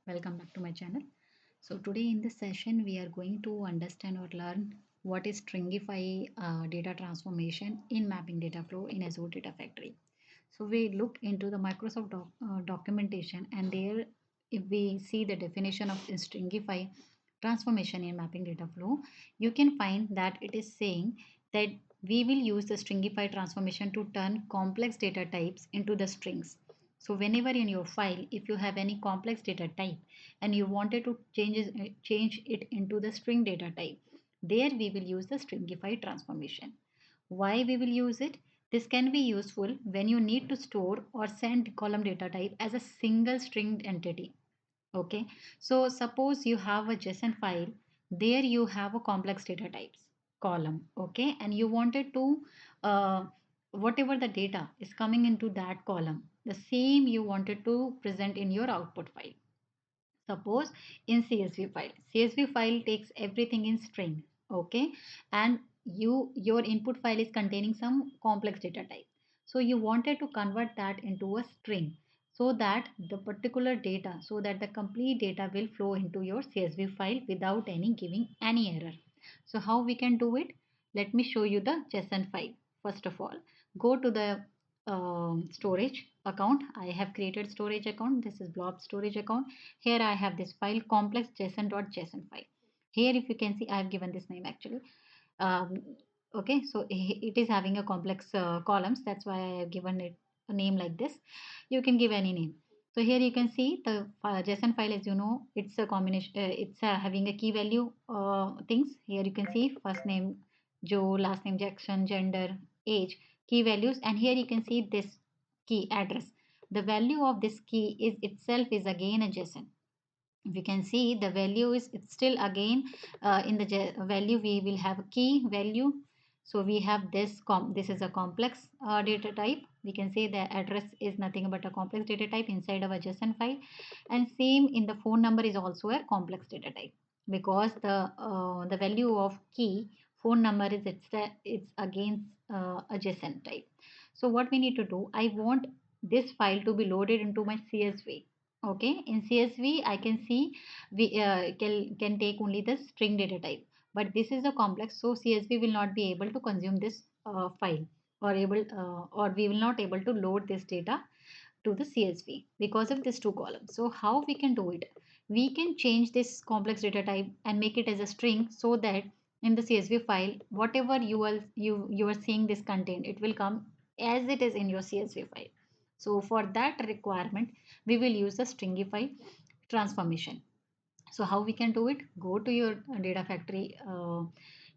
Welcome back to my channel. So today in this session we are going to understand or learn what is Stringify data transformation in mapping data flow in Azure Data Factory. So we look into the Microsoft documentation, and there if we see the definition of Stringify transformation in mapping data flow, you can find that it is saying that we will use the Stringify transformation to turn complex data types into the strings. So whenever in your file, if you have any complex data type and you wanted to change it into the string data type, there we will use the Stringify transformation. Why we will use it? This can be useful when you need to store or send column data type as a single string entity. Okay, so suppose you have a JSON file, there you have a complex data types column. Okay, and you wanted to whatever the data is coming into that column, the same you wanted to present in your output file. Suppose in CSV file takes everything in string. Okay, and your input file is containing some complex data type. So you wanted to convert that into a string so that the particular data, so that the complete data will flow into your CSV file without any giving any error. So how we can do it? Let me show you the JSON file. First of all, go to the storage account. I have created storage account. This is blob storage account. Here I have this file complex json.json file. Here if you can see, I have given this name actually. um, okay, so it is having a complex columns, that's why I have given it a name like this. You can give any name. So here you can see the JSON file, as you know, it's a combination, it's having a key value things. Here you can see first name Joe, last name Jackson, gender, age, key values, and here you can see this key address. The value of this key is itself is again a JSON. If you can see, the value is it's still again in the value we will have a key value. So we have this is a complex data type. We can say the address is nothing but a complex data type inside of a JSON file, and same in the phone number is also a complex data type, because the value of key phone number is it's against a JSON type. So what we need to do, I want this file to be loaded into my CSV. Okay, in CSV I can see we can take only the string data type, but this is a complex, so CSV will not be able to consume this file, or we will not able to load this data to the CSV because of these two columns. So how we can do it? We can change this complex data type and make it as a string, so that in the CSV file, whatever you are seeing this content, it will come as it is in your CSV file. So for that requirement, we will use the Stringify transformation. So how we can do it? Go to your data factory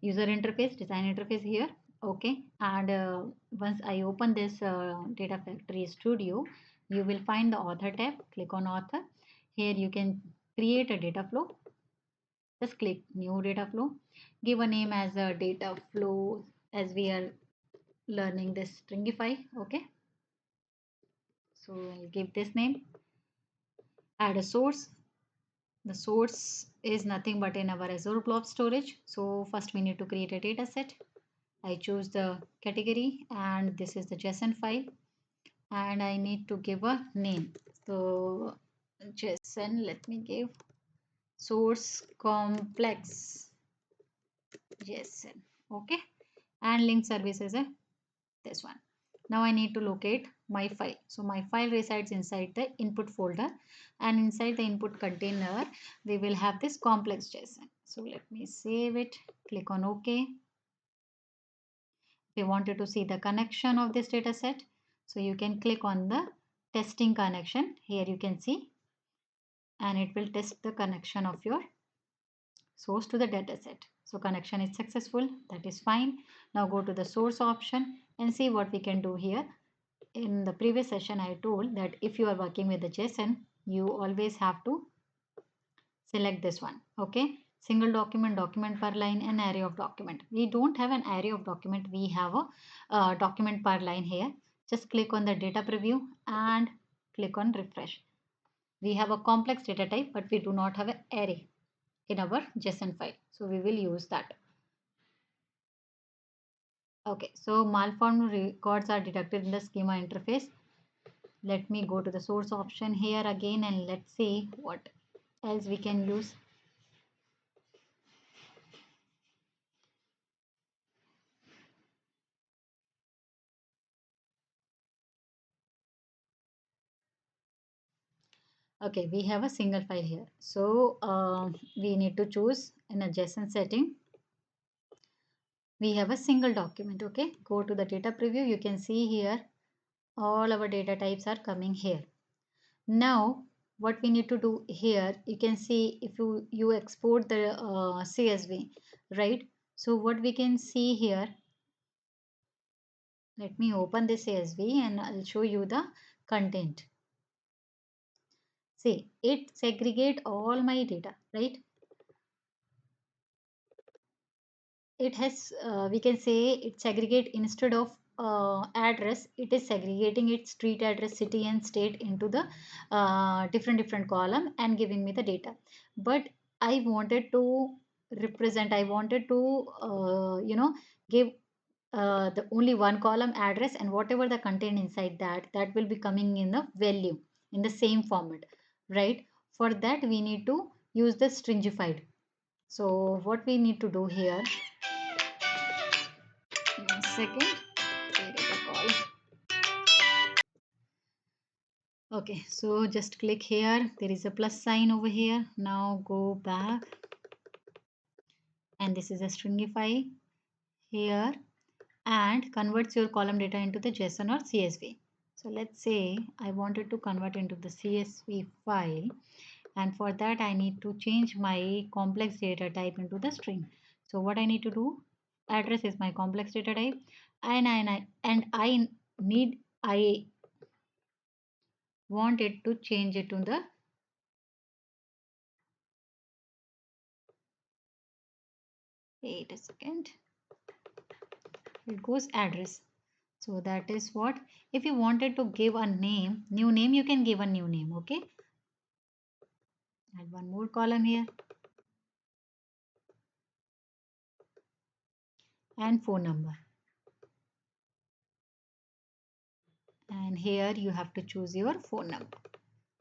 user interface, design interface here. Okay, and once I open this data factory studio, you will find the author tab. Click on author. Here you can create a data flow. Just click new data flow, give a name as a data flow, as we are learning this Stringify. Okay, so I'll give this name. Add a source. The source is nothing but in our Azure Blob storage. So first we need to create a data set. I choose the category, and this is the JSON file, and I need to give a name. So JSON, let me give source complex JSON. Okay, and link service is a this one. Now I need to locate my file. So my file resides inside the input folder, and inside the input container we will have this complex JSON. So let me save it, click on OK. If you wanted to see the connection of this data set, so you can click on the testing connection. Here you can see, and it will test the connection of your source to the data set. So connection is successful, that is fine. Now go to the source option and see what we can do here. In the previous session I told that if you are working with the JSON, you always have to select this one. Okay, single document, document per line, and array of document. We don't have an array of document, we have a document per line here. Just click on the data preview and click on refresh. We have a complex data type, but we do not have an array in our JSON file, so we will use that. Okay, so malformed records are detected in the schema interface. Let me go to the source option here again, and let's see what else we can use. Okay, we have a single file here. So we need to choose in a JSON setting. We have a single document. Okay, go to the data preview. You can see here all our data types are coming here. Now what we need to do here, you can see if you export the CSV, right? So what we can see here, let me open this CSV and I'll show you the content. See, it segregate all my data, right? It has we can say it segregate instead of address, it is segregating its street address, city and state into the different column and giving me the data. But I wanted to represent, I wanted to give the only one column address, and whatever the content inside that, that will be coming in the value in the same format, right? For that we need to use the stringified. So what we need to do here, 1 second, there is a call. Okay, so just click here, there is a plus sign over here. Now go back, and this is a stringify here, and converts your column data into the JSON or CSV. So let's say I wanted to convert into the CSV file, and for that I need to change my complex data type into the string. So what I need to do, address is my complex data type, and I need, I want it to change it to the, wait a second, it goes address. So that is what, if you wanted to give a name, new name, you can give a new name. Okay, add one more column here, and phone number, and here you have to choose your phone number.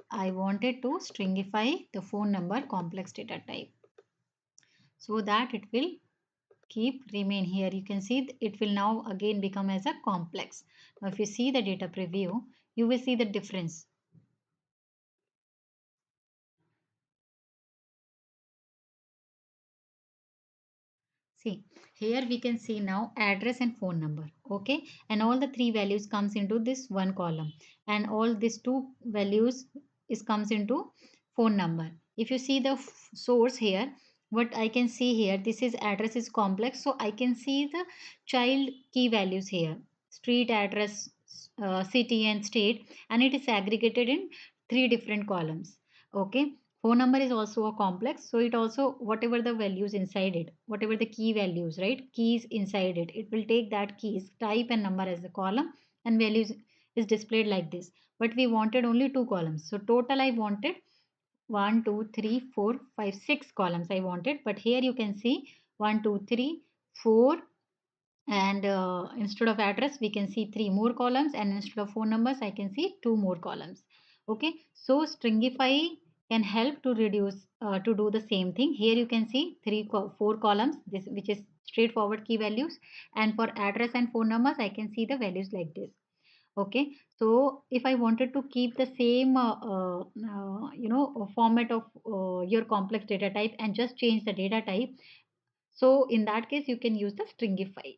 I wanted to stringify the phone number complex data type, so that it will keep remain here. You can see it will now again become as a complex. Now if you see the data preview, you will see the difference. See, here we can see now address and phone number. Okay, and all the three values comes into this one column, and all these two values is comes into phone number. If you see the source here, what I can see here, this is address is complex, so I can see the child key values here, street address, city and state, and it is aggregated in three different columns. Okay, phone number is also a complex, so it also, whatever the values inside it, whatever the key values, right, keys inside it, it will take that keys type and number as a column, and values is displayed like this. But we wanted only two columns, so total I wanted 1 2 3 4 5 6 columns I wanted. But here you can see 1 2 3 4, and instead of address we can see three more columns, and instead of phone numbers I can see two more columns. Okay, so stringify can help to reduce to do the same thing. Here you can see four columns, this which is straightforward key values, and for address and phone numbers I can see the values like this. Okay, so if I wanted to keep the same format of your complex data type and just change the data type, so in that case you can use the stringify.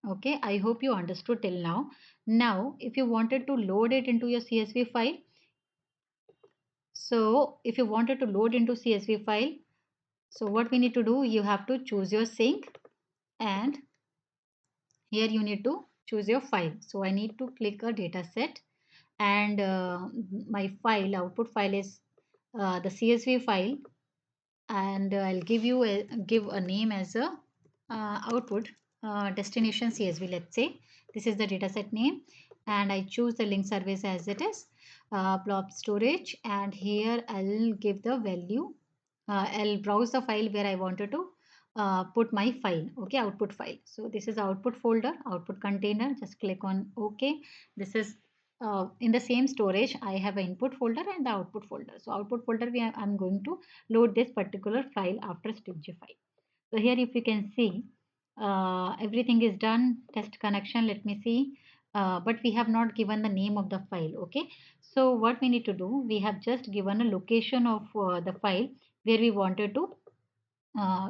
Okay, I hope you understood till now. Now, if you wanted to load it into your CSV file, so if you wanted to load into CSV file, so what we need to do, you have to choose your sync, and here you need to choose your file. So I need to click a data set, and my file, output file is the CSV file, and I'll give a name as a output destination CSV. Let's say this is the dataset name, and I choose the link service as it is blob storage, and here I'll give the value. I'll browse the file where I wanted to put my file. Okay, output file. So this is output folder, output container. Just click on OK. This is in the same storage, I have an input folder and the output folder. So output folder, I'm going to load this particular file after Stringify. So here if you can see, everything is done, test connection, let me see. But we have not given the name of the file. Okay, so what we need to do, we have just given a location of the file where we wanted to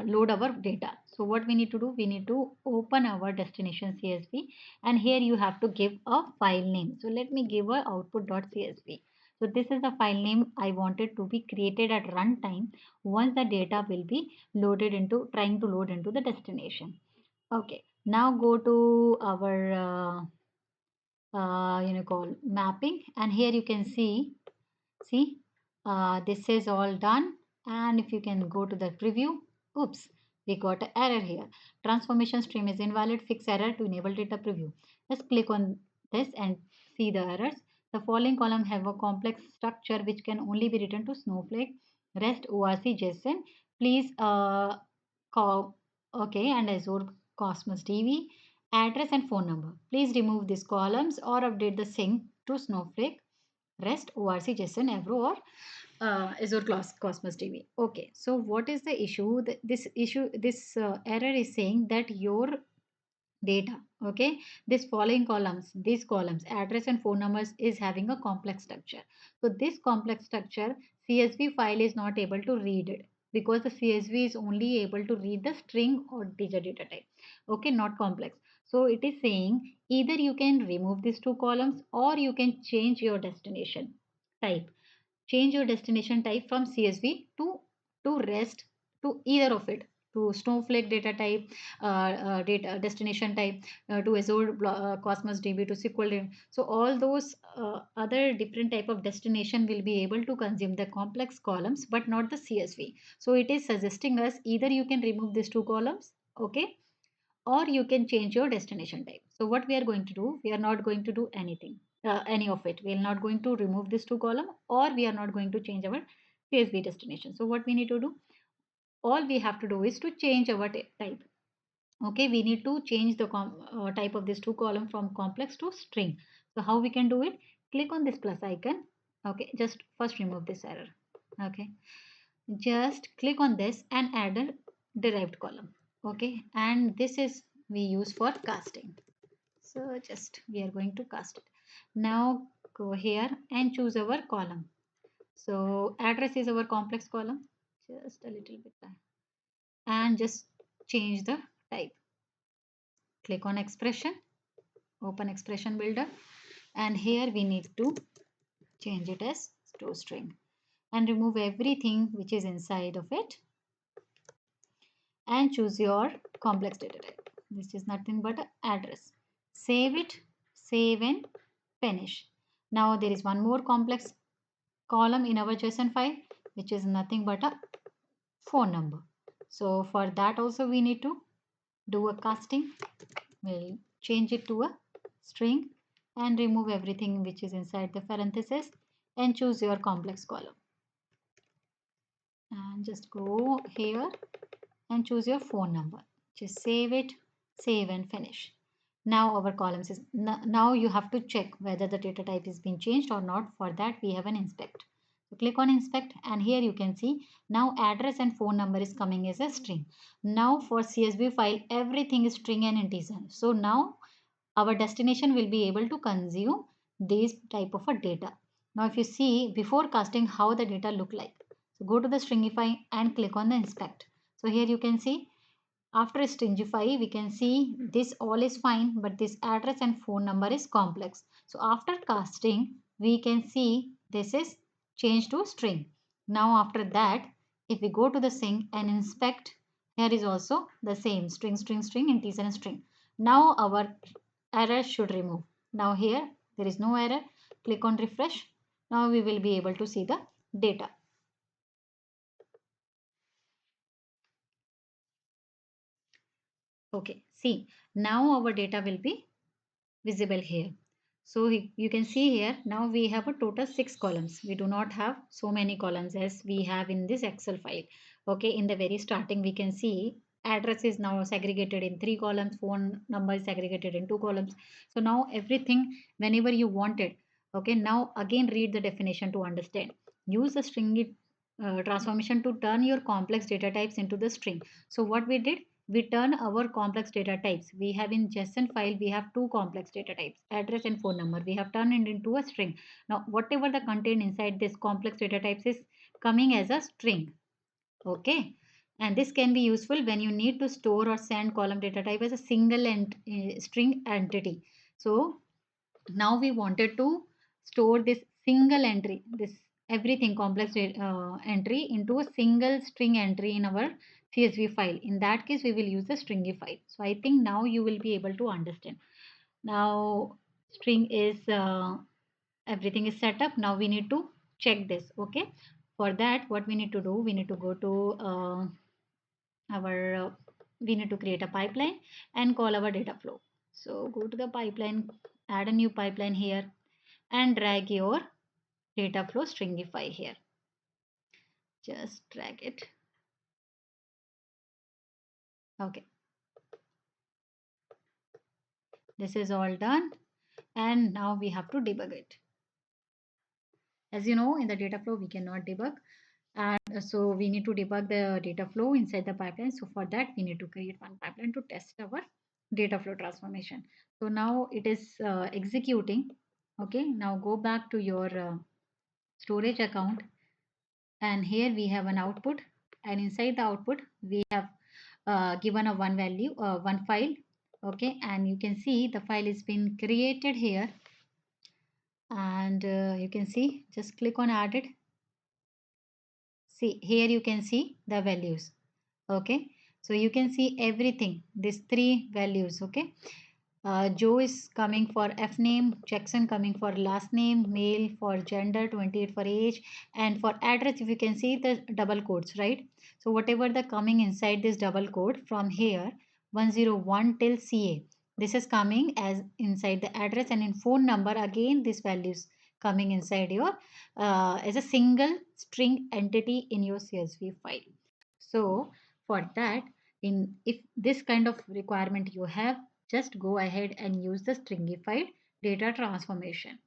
load our data. So what we need to do, we need to open our destination CSV, and here you have to give a file name. So let me give a output.csv. So this is the file name I wanted to be created at runtime once the data will be loaded into, trying to load into the destination. Okay, now go to our call mapping, and here you can see, this is all done. And if you can go to the preview, oops, we got an error here. Transformation stream is invalid. Fix error to enable data preview. Let's click on this and see the errors. The following column have a complex structure which can only be written to Snowflake, REST, ORC, JSON. Please call, okay, and Azure Cosmos DB, address and phone number. Please remove these columns or update the sync to Snowflake, REST, ORC, JSON, Avro, or Azure Cosmos DB. Okay, so what is the issue? This issue, this error is saying that your data, okay, this following columns, these columns, address and phone numbers, is having a complex structure. So this complex structure, CSV file is not able to read it, because the CSV is only able to read the string or digit data type. Okay, not complex. So it is saying either you can remove these two columns or you can change your destination type. Change your destination type from CSV to REST, to either of it, to Snowflake data type, data destination type, to Azure Cosmos DB, to SQL. So all those other different type of destination will be able to consume the complex columns, but not the CSV. So it is suggesting us either you can remove these two columns, okay, or you can change your destination type. So what we are going to do, we are not going to do anything, any of it. We are not going to remove this two column, or we are not going to change our CSV destination. So what we need to do, all we have to do is to change our type. Okay, we need to change the type of this two column from complex to string. So how we can do it? Click on this plus icon. Okay, just first remove this error. Okay, just click on this and add a derived column. Okay, and this is we use for casting. So just we are going to cast it. Now go here and choose our column. So address is our complex column, just a little bit, and just change the type. Click on expression, open expression builder, and here we need to change it as toString, and remove everything which is inside of it, and choose your complex data type. This is nothing but an address. Save it, save and finish. Now there is one more complex column in our JSON file, which is nothing but a phone number. So for that also we need to do a casting. We'll change it to a string and remove everything which is inside the parenthesis, and choose your complex column. And just go here and choose your phone number. Just save it, save and finish. Now our columns is, now you have to check whether the data type is being changed or not. For that we have an inspect. So click on inspect, and here you can see now address and phone number is coming as a string. Now for CSV file everything is string and integer. So now our destination will be able to consume these type of a data. Now if you see before casting how the data look like, so go to the Stringify and click on the inspect. So here you can see after Stringify we can see this all is fine, but this address and phone number is complex. So after casting we can see this is changed to string. Now after that if we go to the sync and inspect, here is also the same string, string, string, integer and string. Now our error should remove. Now here there is no error. Click on refresh. Now we will be able to see the data. Okay, see now our data will be visible here. So you can see here now we have a total 6 columns. We do not have so many columns as we have in this Excel file. Okay, in the very starting we can see address is now segregated in 3 columns, phone number is segregated in 2 columns. So now everything whenever you wanted, Okay, now again read the definition to understand. Use the string transformation to turn your complex data types into the string. So what we did, we turn our complex data types. We have in JSON file, we have two complex data types, address and phone number. We have turned it into a string. Now whatever the content inside this complex data types is coming as a string. Okay, and this can be useful when you need to store or send column data type as a single string entity. So now we wanted to store this single entry, this everything complex entry into a single string entry in our CSV file. In that case we will use the stringify. So I think now you will be able to understand. Now string is everything is set up. Now we need to check this. Okay, for that what we need to do, we need to go to our we need to create a pipeline and call our data flow. So go to the pipeline, add a new pipeline here, and drag your data flow stringify here. Just drag it. Okay, this is all done, and now we have to debug it. As you know, in the data flow we cannot debug, and so we need to debug the data flow inside the pipeline. So for that we need to create one pipeline to test our data flow transformation. So now it is executing. Okay, now go back to your storage account, and here we have an output, and inside the output we have given a one value, one file. Okay, and you can see the file is been created here, and you can see, just click on add it. See here you can see the values. Okay, so you can see everything, these three values. Okay, Joe is coming for F name, Jackson coming for last name, male for gender, 28 for age, and for address, if you can see the double quotes, right? So whatever the coming inside this double quote from here, 101 till CA, this is coming as inside the address, and in phone number again this values coming inside your as a single string entity in your CSV file. So for that, in if this kind of requirement you have, just go ahead and use the stringified data transformation.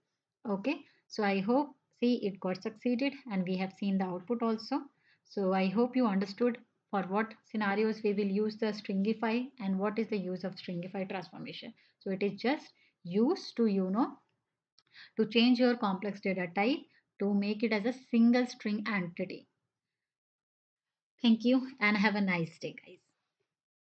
Okay, so I hope, see, it got succeeded and we have seen the output also. So I hope you understood for what scenarios we will use the stringify and what is the use of stringify transformation. So it is just used to, to change your complex data type to make it as a single string entity. Thank you and have a nice day, guys.